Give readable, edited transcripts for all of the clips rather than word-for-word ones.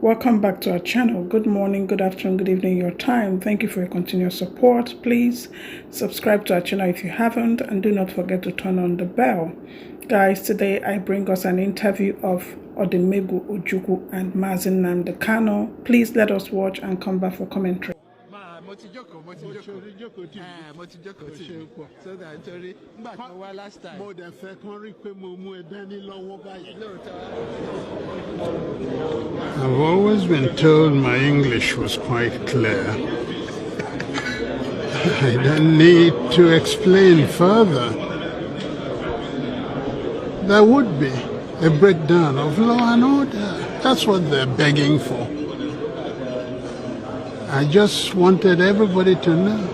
Welcome back to our channel. Good morning, good afternoon, good evening, your time. Thank you for your continuous support. Please subscribe to our channel if you haven't, and do not forget to turn on the bell. Guys, today I bring us an interview of Odimegwu Ojukwu and Nnamdi Kanu. Please let us watch and come back for commentary. So that last time. I've always been told my English was quite clear. I don't need to explain further. There would be a breakdown of law and order. That's what they're begging for. I just wanted everybody to know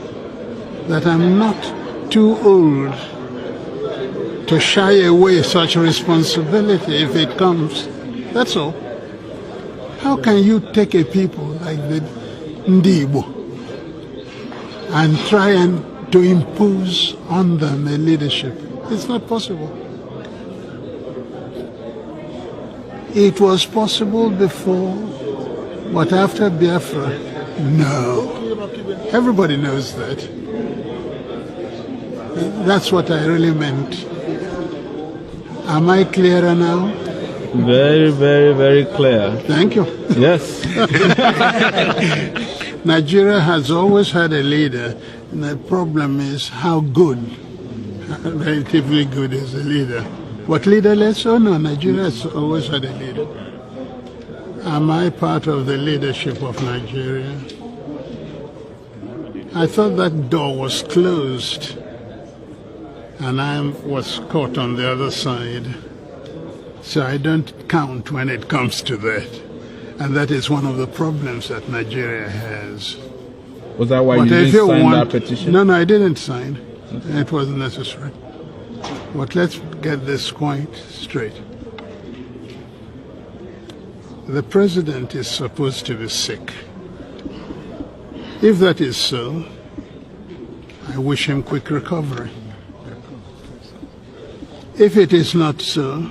that I'm not too old to shy away such responsibility if it comes. That's all. How can you take a people like the Ndibo and try and to impose on them a leadership? It's not possible. It was possible before, but after Biafra, no. Everybody knows that. That's what I really meant. Am I clearer now? Very, very, very clear. Thank you. Yes. Nigeria has always had a leader, and the problem is how good, relatively good is a leader. What leaderless? Oh no, Nigeria has always had a leader. Am I part of the leadership of Nigeria? I thought that door was closed, and I was caught on the other side. So I don't count when it comes to that. And that is one of the problems that Nigeria has. Was that why you didn't sign that petition? No, I didn't sign. Okay. It wasn't necessary. But let's get this quite straight. The president is supposed to be sick. If that is so, I wish him quick recovery. If it is not so,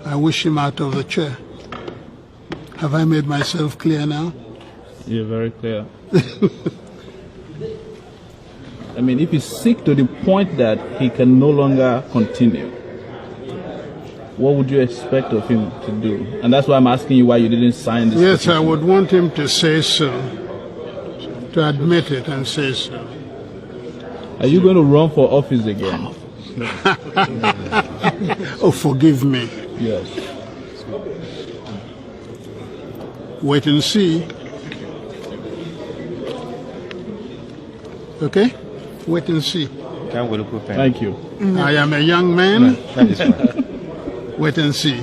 I wish him out of the chair. Have I made myself clear now? You're very clear. I mean, if he's sick to the point that he can no longer continue, what would you expect of him to do? And that's why I'm asking you why you didn't sign this petition. I would want him to say so, to admit it and say so. Are you going to run for office again? Oh, forgive me. Yes. Wait and see. Okay? Wait and see. Thank you. I am a young man. That is fine. Wait and see.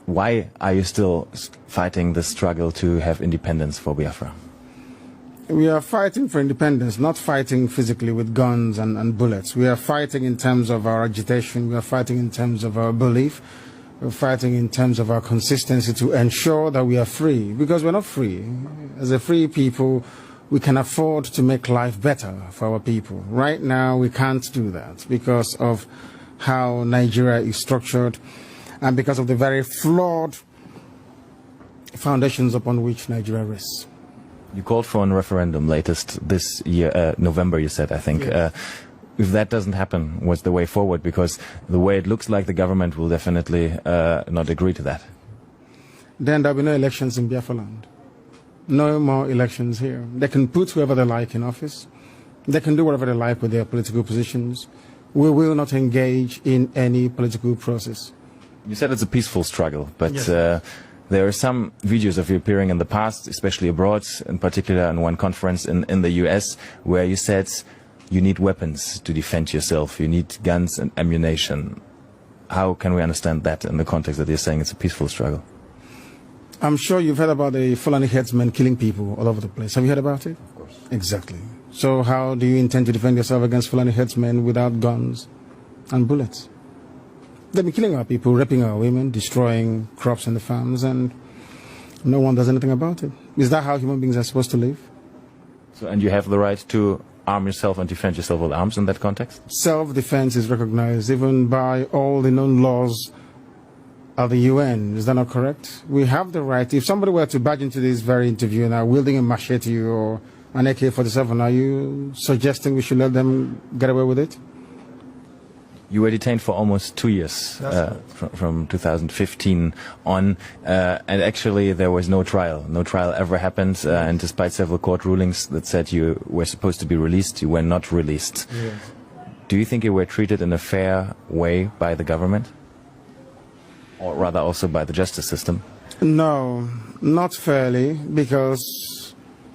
Why are you still fighting the struggle to have independence for Biafra? We are fighting for independence, not fighting physically with guns and bullets. We are fighting in terms of our agitation. We are fighting in terms of our belief. We're fighting in terms of our consistency to ensure that we are free. Because we're not free. As a free people, we can afford to make life better for our people. Right now, we can't do that because of how Nigeria is structured and because of the very flawed foundations upon which Nigeria rests. You called for a referendum latest this year, November, you said, I think. Yes. If that doesn't happen, what's the way forward? Because the way it looks like the government will definitely not agree to that. Then there'll be no elections in Biafra land. No more elections here. They can put whoever they like in office. They can do whatever they like with their political positions. We will not engage in any political process. You said it's a peaceful struggle, but yes. There are some videos of you appearing in the past, especially abroad, in particular in one conference in the US, where you said you need weapons to defend yourself, you need guns and ammunition. How can we understand that in the context that you're saying it's a peaceful struggle? I'm sure you've heard about the Fulani headsmen killing people all over the place. Have you heard about it? Of course. Exactly. So how do you intend to defend yourself against Fulani headsmen without guns and bullets? They've been killing our people, raping our women, destroying crops in the farms, and no one does anything about it. Is that how human beings are supposed to live? So, and you have the right to arm yourself and defend yourself with arms in that context? Self-defense is recognized even by all the known laws at the UN. Is that not correct? We have the right. If somebody were to barge into this very interview now wielding a machete or an AK-47, are you suggesting we should let them get away with it? You were detained for almost 2 years from 2015 on, and actually there was no trial. No trial ever happened, and despite several court rulings that said you were supposed to be released, you were not released. Yes. Do you think you were treated in a fair way by the government? Or rather also by the justice system? No, not fairly, because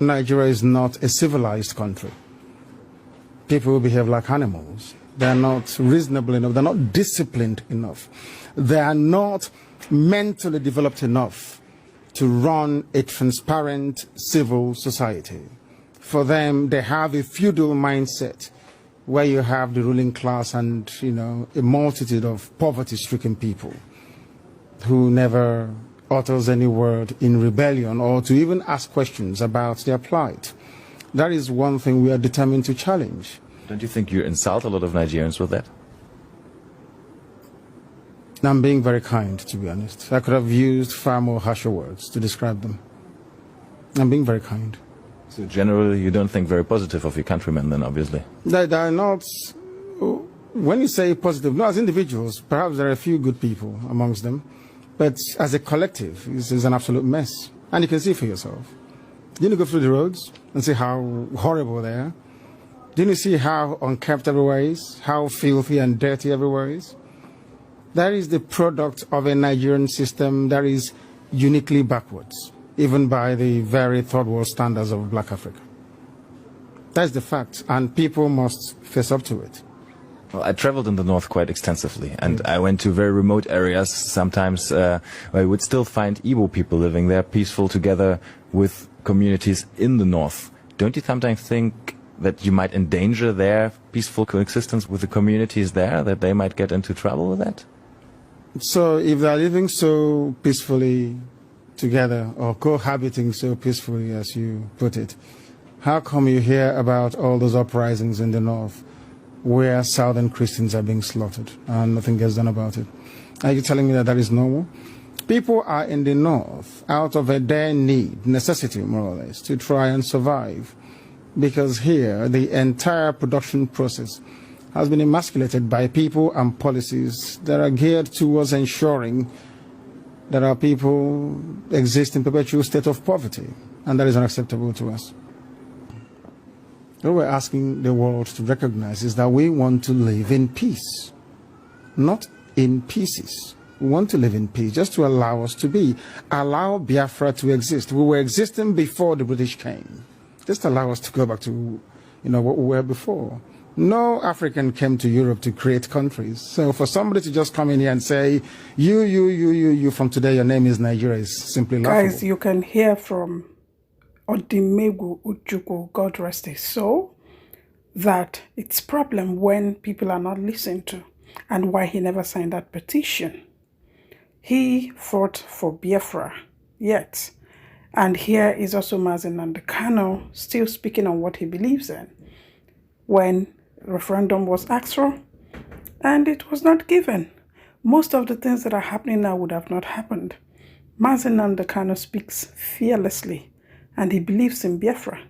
Nigeria is not a civilized country. People behave like animals. They are not reasonable enough. They are not disciplined enough. They are not mentally developed enough to run a transparent civil society. For them, they have a feudal mindset where you have the ruling class and, a multitude of poverty-stricken people who never utters any word in rebellion or to even ask questions about their plight. That is one thing we are determined to challenge. Don't you think you insult a lot of Nigerians with that? I'm being very kind, to be honest. I could have used far more harsher words to describe them. I'm being very kind. So generally you don't think very positive of your countrymen then, obviously? They are not... When you say positive, no, as individuals, perhaps there are a few good people amongst them. But as a collective, it's an absolute mess. And you can see for yourself. Didn't you go through the roads and see how horrible they are? Didn't you see how unkempt everywhere is? How filthy and dirty everywhere is? That is the product of a Nigerian system that is uniquely backwards, even by the very third world standards of Black Africa. That's the fact, and people must face up to it. Well, I traveled in the north quite extensively, and I went to very remote areas sometimes where you would still find Igbo people living there, peaceful together with communities in the north. Don't you sometimes think that you might endanger their peaceful coexistence with the communities there, that they might get into trouble with that? So if they're living so peacefully together, or cohabiting so peacefully as you put it, how come you hear about all those uprisings in the north where southern Christians are being slaughtered and nothing gets done about it? Are you telling me that that is normal? People are in the north out of a dire need, necessity more or less, to try and survive. Because here, the entire production process has been emasculated by people and policies that are geared towards ensuring that our people exist in perpetual state of poverty. And that is unacceptable to us. What we're asking the world to recognize is that we want to live in peace, not in pieces. We want to live in peace, just to allow us to be. Allow Biafra to exist. We were existing before the British came. Just allow us to go back to, what we were before. No African came to Europe to create countries. So for somebody to just come in here and say, you, from today, your name is Nigeria, is simply laughable. Guys, you can hear from Ojukwu, God rest his soul, that it's problem when people are not listened to, and why he never signed that petition. He fought for Biafra, yet. And here is also Nnamdi Kanu still speaking on what he believes in when referendum was asked for and it was not given. Most of the things that are happening now would have not happened. Nnamdi Kanu speaks fearlessly and he believes in Biafra.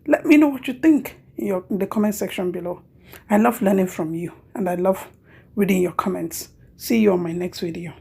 Let me know what you think in the comment section below. I love learning from you and I love reading your comments. See you on my next video.